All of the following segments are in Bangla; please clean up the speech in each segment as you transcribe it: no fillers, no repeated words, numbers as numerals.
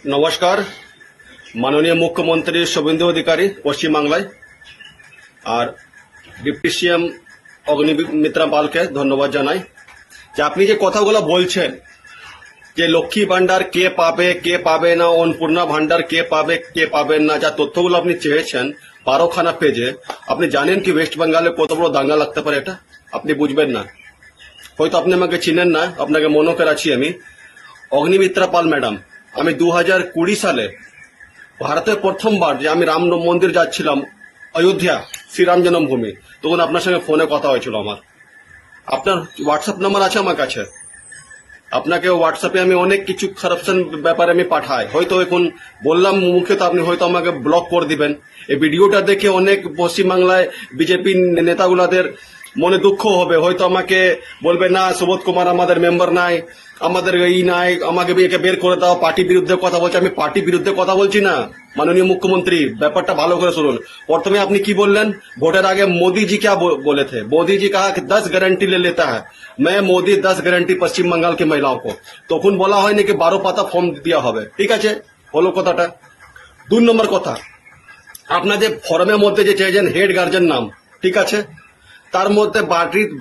নমস্কার। মাননীয় মুখ্যমন্ত্রী শুভেন্দু অধিকারী পশ্চিমবাংলায় আর ডিপটি সিএম অগ্নিমিত্রা পালকে ধন্যবাদ জানাই যে আপনি যে কথাগুলো বলছেন যে লক্ষ্মী ভান্ডার কে পাবে না, অন্নপূর্ণা ভান্ডার কে পাবেন না, যা তথ্যগুলো আপনি চেয়েছেন 12খানা পেজে। আপনি জানেন কি ওয়েস্ট বেঙ্গলে কত বড় দাঙ্গা লাগতে পারে? এটা আপনি বুঝবেন না, হয়তো আপনি আমাকে চিনেন না, আপনাকে মনে করাচ্ছি আমি। অগ্নিমিত্রা পাল ম্যাডাম, আমি 2020 সালে ভারতের প্রথমবার যে আমি রাম মন্দির যাচ্ছিলাম অযোধ্যা, শ্রীরাম জন্মভূমি, তখন আপনার সঙ্গে ফোনে কথা হয়েছিল আমার। আপনার হোয়াটসঅ্যাপ নাম্বার আছে আমার কাছে, আপনাকে হোয়াটসঅ্যাপে আমি অনেক কিছু কারাপশন ব্যাপারে আমি পাঠাই। হয়তো এখন বললাম মুখে, তো আপনি হয়তো আমাকে ব্লক করে দিবেন। এই ভিডিওটা দেখে অনেক পশ্চিমবাংলায় বিজেপি নেতাগুলাদের মনে দুঃখ হবে, হয়তো আমাকে বলবে না সুবোধ কুমার আমাদের মেম্বার নাই, আমাদের এই নাই, আমাকে একে বের করে দাও, পার্টি বিরুদ্ধে কথা বলছে। আমি পার্টি বিরুদ্ধে কথা বলছি না মাননীয় মুখ্যমন্ত্রী, ব্যাপারটা ভালো করে শুনুন। প্রথমে আপনি কি বললেন, ভোটের আগে मोदी जी क्या बोले थे? मोदी जी कहा कि 10 गारंटी ले लेता है, मैं मोदी 10 गारंटी पश्चिम बंगाल की महिलाओं को। তখন বলা হয়নি কি 12 পাতা ফর্ম দেওয়া হবে, ঠিক আছে, হলো কথাটা। 2 নম্বর কথা, আপনাদের ফর্মের মধ্যে যে চেয়েছেন হেড গার্জেন নাম, ঠিক আছে, তার মধ্যে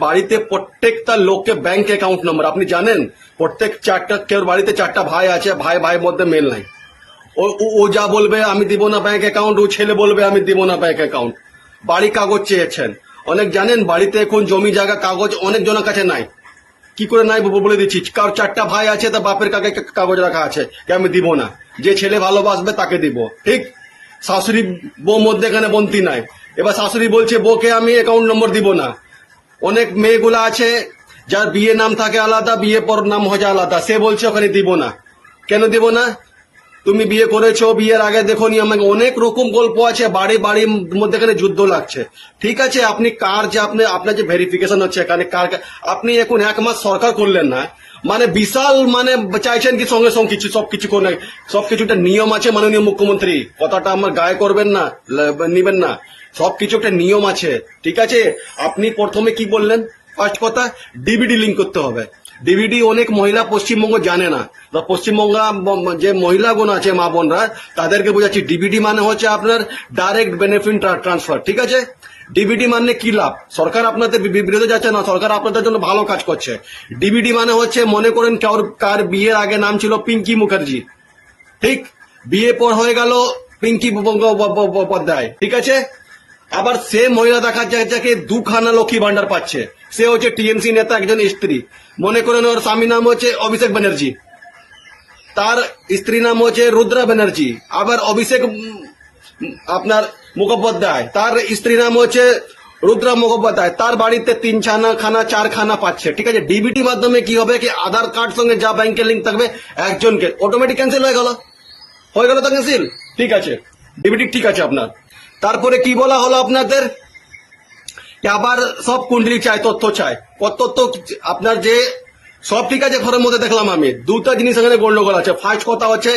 বাড়িতে প্রত্যেকটা লোককে ব্যাংক অ্যাকাউন্ট নাম্বার, আপনি জানেন প্রত্যেক কেউ বাড়িতে 4টা ভাই আছে, ভাইয়ের মধ্যে মেল নাই। ও যা বলবে আমি দিব না ব্যাংক অ্যাকাউন্ট, ও ছেলে বলবে আমি দিব না ব্যাংক অ্যাকাউন্ট। বাড়ি কাগজ চেয়েছেন, অনেক জানেন বাড়িতে এখন জমি জায়গা কাগজ অনেক জনের কাছে নাই। কি করে নাই বলে দিচ্ছি, কার 4টা ভাই আছে তা বাপের কাগজ রাখা আছে, আমি দিব না, যে ছেলে ভালোবাসবে তাকে দিব, ঠিক। শাশুড়ি বউ মধ্যে এখানে বন্তি নাই, এবার শাশুড়ি বলছে বউকে আমি অ্যাকাউন্ট নম্বর দিব না। অনেক মেয়েগুলা আছে যার বিয়ে নাম থাকে আলাদা, বিয়ে পর নাম হয় আলাদা, সে বলছে ওখানে দিব না। কেন দিব না? তুমি বিয়ে করেছো, বিয়ের আগে দেখো নি আমাকে, অনেক রকম গল্প আছে, বাড়ির মধ্যে এখানে যুদ্ধ লাগছে, ঠিক আছে। আপনি কার যে আপনার যে ভেরিফিকেশন হচ্ছে এখানে কার, আপনি এখন 1 মাস সরকার করলেন না, মানে বিশাল মানে চাইছেন কি সঙ্গে সঙ্গে কিছু সবকিছু একটা নিয়ম আছে মাননীয় মুখ্যমন্ত্রী, কথাটা আমার গায়ে করবেন না, নিবেন না, সবকিছু একটা নিয়ম আছে, ঠিক আছে। আপনি প্রথমে কি বললেন, ফার্স্ট কথা ডিবিডি লিঙ্ক করতে হবে। ডিবিডি অনেক মহিলা পশ্চিমবঙ্গ জানে না, পশ্চিমবঙ্গ যে মহিলাগুলো আছে মা বোনরা তাদেরকে বোঝাচ্ছি, ডিবিডি মানে হচ্ছে আপনার ডাইরেক্ট বেনিফিট ট্রান্সফার, ঠিক আছে। ডিবিডি মানে কি লাভ? সরকার আপনাদের বিরোধে যাচ্ছে না, সরকার আপনাদের জন্য ভালো কাজ করছে। ডিবিডি মানে হচ্ছে, মনে করেন কার বিয়ের আগে নাম ছিল পিঙ্কি মুখার্জি, ঠিক, বিয়ে পর হয়ে গেল পিঙ্কি বন্দ্যোপাধ্যায়, ঠিক আছে। আবার সে মহিলা দেখা যাকে 2খানা লক্ষ্মী ভান্ডার পাচ্ছে, সে হচ্ছে টিএমসি নেতা একজন স্ত্রী, মনে করেন ওর স্বামী নাম হচ্ছে অভিষেক ব্যানার্জি, তার স্ত্রী নাম হচ্ছে রুদ্রা ব্যানার্জি। আবার অভিষেক আপনার মুখোপাধ্যায়, তার স্ত্রী নাম হচ্ছে রুদ্রা মুখোপাধ্যায়, তার বাড়িতে 3খানা 4খানা পাচ্ছে, ঠিক আছে। ডিবিটি মাধ্যমে কি হবে কি আধার কার্ড সঙ্গে যা ব্যাংকের লিঙ্ক থাকবে একজনকে অটোমেটিক ক্যান্সেল হয়ে গেল তো ক্যান্সেল, ঠিক আছে, ডিবিটি ঠিক আছে আপনার। তারপরে কি বলা হলো আপনাদের, আবার সব কুণ্ডলি চাই, তথ্য চাই, তথ্য আপনার যে সব ঠিক আছে, ঘরের মধ্যে দেখলাম আমি 2টা জিনিস এখানে গন্ডগোল আছে। ফার্স্ট কথা হচ্ছে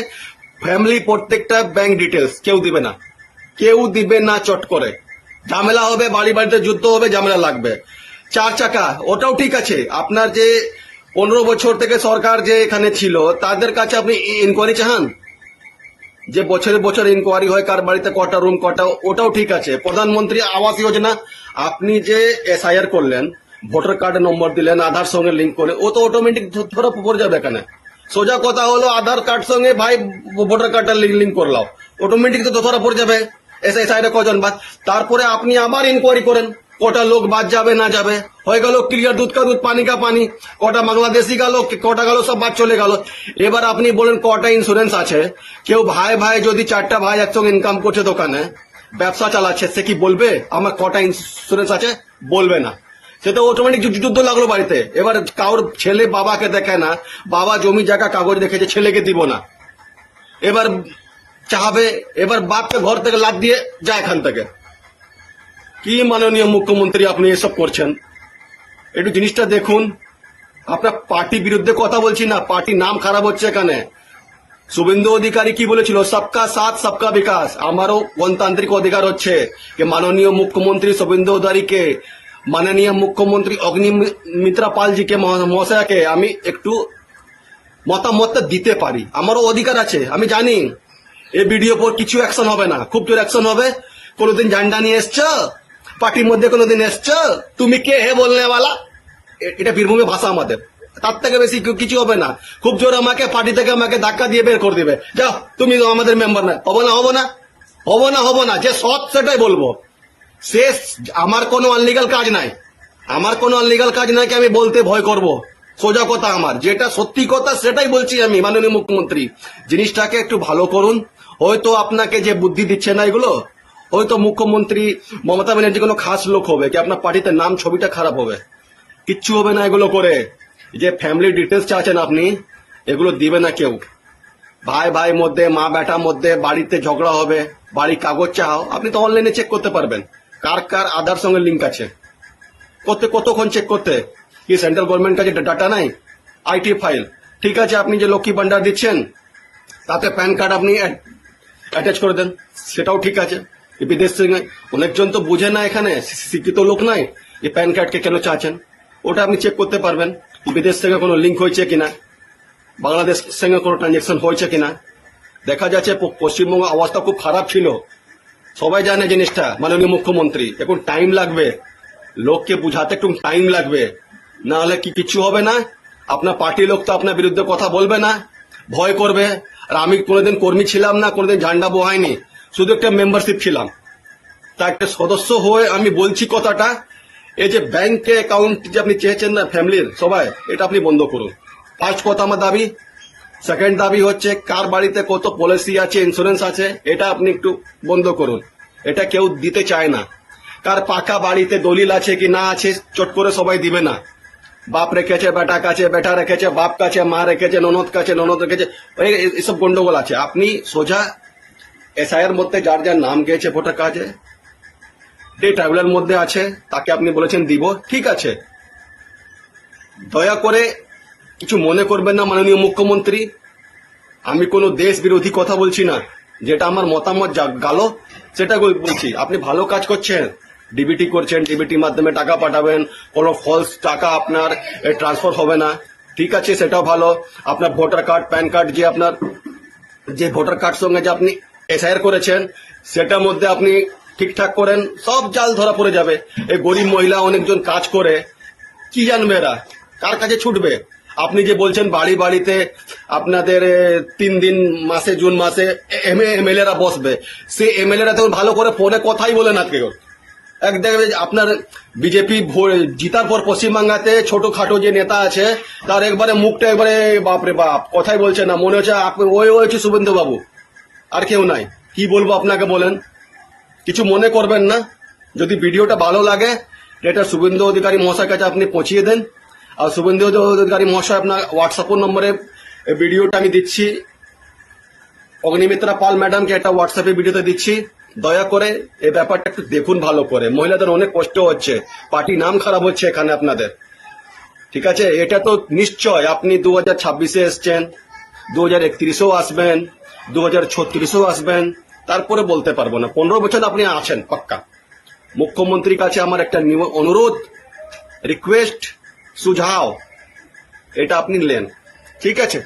ফ্যামিলি প্রত্যেকটা ব্যাংক ডিটেলস কেউ দিবে না, চট করে ঝামেলা হবে, বাড়িতে যুদ্ধ হবে, ঝামেলা লাগবে। 4 চাকা ওটাও ঠিক আছে, আপনার যে 15 বছর থেকে সরকার যে এখানে ছিল তাদের কাছে আপনি ইনকোয়ারি চাহান, যে বছর ইনকোয়ারি হয় কার বাড়িতে কটা রুম কটা, ওটাও ঠিক আছে। প্রধানমন্ত্রী আবাস যোজনা আপনি যে এসআইআর করলেন, ভোটার কার্ডের নম্বর দিলেন, আধার সঙ্গে লিঙ্ক করে, ও তো অটোমেটিক ধরা পড়ে যাবে এখানে। সোজা কথা হলো আধার কার্ড সঙ্গে ভাই ভোটার কার্ডটা লিঙ্ক করলাও, অটোমেটিক তো ধরা পড়ে যাবে এসআইআর কজন বাদ। তারপরে আপনি আবার ইনকোয়ারি করেন কটা লোক বাদ যাবে না যাবে, হয়ে গেল ক্লিয়ার, দুধ কা দুধ পানি কা পানি, কটা বাংলাদেশি গেল, কটা গেল, সব বাদ চলে গেল। এবার আপনি বলেন কটা ইন্স্যুরেন্স আছে, কেউ ভাই যদি 4টা ভাই একসঙ্গে ইনকাম করছে, দোকানে ব্যবসা চালাচ্ছে, সে কি বলবে আমার কটা ইন্স্যুরেন্স আছে? বলবে না, সে তো অটোমেটিক যুদ্ধ লাগলো বাড়িতে। এবার কারোর ছেলে বাবাকে দেখায় না, বাবা জমি জায়গা কাগজ দেখেছে, ছেলেকে দিব না, এবার চাহাবে, এবার বাপকে ঘর থেকে লাদ দিয়ে যায় এখান থেকে। কি মাননীয় মুখ্যমন্ত্রী আপনি এসব করছেন? একটু জিনিসটা দেখুন। আপনার পার্টি বিরুদ্ধে কথা বলছি না, পার্টি নাম খারাপ হচ্ছে এখানে। শুভেন্দু অধিকারী কি বলেছিল, সবকা সাথ সবকা বিকাশ। আমারও গণতান্ত্রিক অধিকার হচ্ছে যে মাননীয় মুখ্যমন্ত্রী শুভেন্দু অধিকারীকে, মাননীয় মুখ্যমন্ত্রী অগ্নিমিত্রা পালজিকে মহাশয়াকে আমি একটু মতামতটা দিতে পারি, আমারও অধিকার আছে। আমি জানি এই ভিডিও পর কিছু অ্যাকশন হবে না, খুব জোর অ্যাকশন হবে। কোনোদিন ঝান্ডা নিয়ে এসছো পার্টির মধ্যে, কোনোদিন এসছো তুমি কে হে বলনেওয়ালা, এটা বীরভূমে ভাষা আমাদের। তার থেকে বেশি কিছু হবে না। খুব জোর আমাকে পার্টি থেকে আমাকে ধাক্কা দিয়ে বের করে দিবে, যাও তুমি আমাদের মেম্বার না। হবো না, হবো না, হবো না, হবো না। যে সৎ সেটাই বলবো। শেষ, আমার কোনো আনলিগাল কাজ নাই, আমার কোনো আনলিগাল কাজ নাই কি আমি বলতে ভয় করব। সোজা কথা, আমার যেটা সত্যি কথা সেটাই বলছি আমি। মাননীয় মুখ্যমন্ত্রী, জিনিসটাকে একটু ভালো করুন। হয়তো আপনাকে যে বুদ্ধি দিচ্ছে না এগুলো, হয়তো মুখ্যমন্ত্রী মমতা ব্যানার্জি কোনো খাস লোক হবে কি আপনার পার্টিতে নাম ছবিটা খারাপ হবে, কিচ্ছু হবে না এগুলো করে। যে ফ্যামিলি ডিটেলস চাচ্ছেন আপনি, এগুলো দিবে না কেউ। ভাই ভাই মধ্যে, মা বেটার মধ্যে বাড়িতে ঝগড়া হবে, বাড়ির কাগজ চাও, আপনি তো অনলাইনে চেক করতে পারবেন কার কার আধার সঙ্গে লিঙ্ক আছে। কতক্ষণ চেক করতে, কি সেন্ট্রাল গভর্নমেন্ট কাছে ডাটা নাই? আইটি ফাইল, ঠিক আছে। আপনি যে লক্ষ্মী ভান্ডার দিচ্ছেন তাতে প্যান কার্ড আপনি অ্যাটাচ করে দেন, সেটাও ঠিক আছে। বিদেশ থেকে অনেকজন তো বুঝে না, এখানে শিক্ষিত লোক নাই, যে প্যান কার্ডকে কেন চাচ্ছেন, ওটা আপনি চেক করতে পারবেন। বিদেশ থেকে কোনো লিঙ্ক হয়েছে কিনা, বাংলাদেশ সঙ্গে কোনো ট্রানজেকশন হয়েছে কিনা। দেখা যাচ্ছে পশ্চিমবঙ্গ অবস্থা খুব খারাপ ছিল, সবাই জানে জিনিসটা। মাননীয় মুখ্যমন্ত্রী, এখন টাইম লাগবে, লোককে বুঝাতে একটু টাইম লাগবে, না হলে কিছু হবে না। আপনার পার্টির লোক তো আপনার বিরুদ্ধে কথা বলবে না, ভয় করবে। আর আমি কোনোদিন কর্মী ছিলাম না, কোনোদিন ঝান্ডা বোহাইনি, শুধু একটা মেম্বারশিপ ছিলাম। তা একটা সদস্য হয়ে আমি বলছি কথাটা, এই যে ব্যাংকে অ্যাকাউন্ট যে আপনি চেয়েছেন না ফ্যামিলির সবাই, এটা আপনি বন্ধ করুন। ফার্স্ট কথা আমার দাবি। সেকেন্ড দাবি হচ্ছে কার বাড়িতে কত পলিসি আছে, ইন্স্যুরেন্স আছে, এটা আপনি একটু বন্ধ করুন। এটা কেউ দিতে চায় না। কার পাকা বাড়িতে দলিল আছে কি না আছে চট করে সবাই দিবে না। বাপ রেখেছে বেটা কাছে, বেটা রেখেছে বাপ কাছে, মা রেখেছে ননদ কাছে, ননদ রেখেছে, এইসব গন্ডগোল আছে। আপনি সোজা এসআইয়ের মধ্যে যার যার নাম গিয়েছে ভোটার কার্ডে, যে ট্রাইব্যুনালের মধ্যে আছে তাকে আপনি বলেছেন দিব, ঠিক আছে। দয়া করে কিছু মনে করবেন না মাননীয় মুখ্যমন্ত্রী, আমি কোনো দেশ বিরোধী কথা বলছি না, যেটা আমার মতামত গালো সেটা বলছি। আপনি ভালো কাজ করছেন, ডিবিটি করছেন, ডিবিটির মাধ্যমে টাকা পাঠাবেন, কোনো ফলস টাকা আপনার ট্রান্সফার হবে না, ঠিক আছে, সেটাও ভালো। আপনার ভোটার কার্ড, প্যান কার্ড, যে আপনার যে ভোটার কার্ড সঙ্গে যে আপনি এসআইআর করেছেন সেটার মধ্যে আপনি ঠিকঠাক করেন, সব জাল ধরা পড়ে যাবে। এই গরিব মহিলা অনেকজন কাজ করে, কি জানবে এরা, কার কাছে ছুটবে? আপনি যে বলছেন বাড়ি বাড়িতে আপনাদের 3 দিন মাসে, জুন মাসে এমএলএরা বসবে, সে এমএলএরা তো ভালো করে ফোনে কথাই বলে না কেউ। এক দেখবে আপনার বিজেপি জিতার পর পশ্চিমবাংলাতে ছোটখাটো যে নেতা আছে তার একবারে মুখটা একবারে বাপরে বাপ, কথাই বলছে না, মনে হচ্ছে ওই হচ্ছে শুভেন্দু বাবু, আর কেউ নাই। কি বলবো আপনাকে বলেন, কিছু মনে করবেন না। যদি ভিডিওটা ভালো লাগে এটা শুভেন্দু অধিকারী মহাশয়ের কাছে আপনি পৌঁছিয়ে দেন। আর শুভেন্দু অধিকারী মহাশয় আপনার হোয়াটসঅ্যাপ নম্বরে ভিডিওটা আমি দিচ্ছি, অগ্নিমিত্রা পাল ম্যাডামকে একটা হোয়াটসঅ্যাপে ভিডিওতে দিচ্ছি। দয়া করে এই ব্যাপারটা একটু দেখুন ভালো করে, মহিলাদের অনেক কষ্ট হচ্ছে, পার্টি নাম খারাপ হচ্ছে এখানে আপনাদের, ঠিক আছে। এটা তো নিশ্চয় আপনি 2026-এ এসছেন, 2031-এও আসবেন, 2036-এও আসবেন, তারপরে বলতে পারবো না। 15 বছর আপনি আছেন পাক্কা। মুখ্যমন্ত্রীর কাছে আমার একটা অনুরোধ, রিকোয়েস্ট, সুঝাও, এটা আপনি নেন, ঠিক আছে।